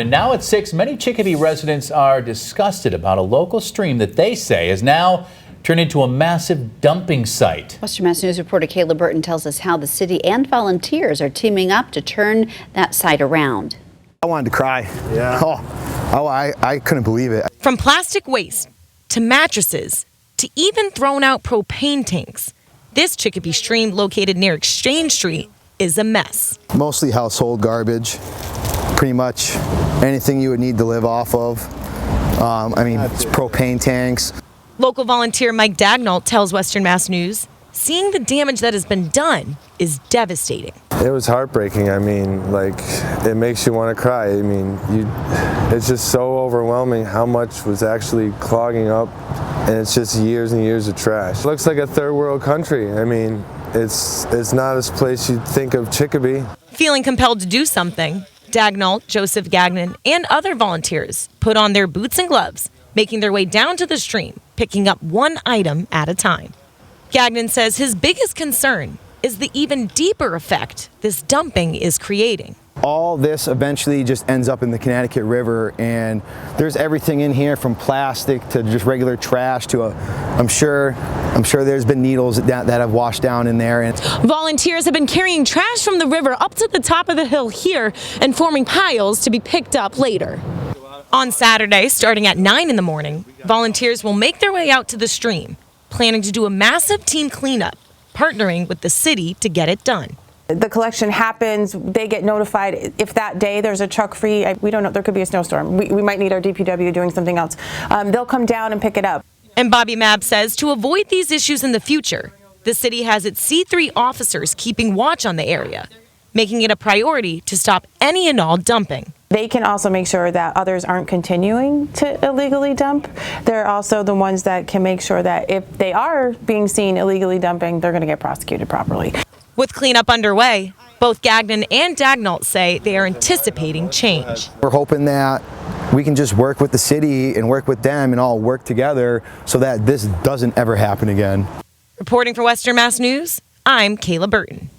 And now at 6, many Chicopee residents are disgusted about a local stream that they say has now turned into a massive dumping site. Western Mass News reporter Kayla Burton tells us how the city and volunteers are teaming up to turn that site around. I wanted to cry. Yeah. I couldn't believe it. From plastic waste to mattresses to even thrown out propane tanks, this Chicopee stream located near Exchange Street is a mess. Mostly household garbage, pretty much anything you would need to live off of. It's propane tanks. Local volunteer Mike Dagnall tells Western Mass News, seeing the damage that has been done is devastating. It was heartbreaking. It makes you want to cry. It's just so overwhelming how much was actually clogging up, and it's just years and years of trash. It looks like a third world country. It's not a place you'd think of Chicopee. Feeling compelled to do something, Dagnall, Joseph Gagnon, and other volunteers put on their boots and gloves, making their way down to the stream, picking up one item at a time. Gagnon says his biggest concern is the even deeper effect this dumping is creating. All this eventually just ends up in the Connecticut River, and there's everything in here from plastic to just regular trash to I'm sure there's been needles that have washed down in there. And volunteers have been carrying trash from the river up to the top of the hill here and forming piles to be picked up later. On Saturday, starting at 9 in the morning, volunteers will make their way out to the stream, planning to do a massive team cleanup, partnering with the city to get it done. The collection happens, they get notified if that day there's a truck free. We don't know, there could be a snowstorm. We might need our DPW doing something else. They'll come down and pick it up. And Bobby Mabb says to avoid these issues in the future, the city has its C3 officers keeping watch on the area, making it a priority to stop any and all dumping. They can also make sure that others aren't continuing to illegally dump. They're also the ones that can make sure that if they are being seen illegally dumping, they're going to get prosecuted properly. With cleanup underway, both Gagnon and Dagnall say they are anticipating change. we're hoping that we can just work with the city and work with them and all work together so that this doesn't ever happen again. Reporting for Western Mass News, I'm Kayla Burton.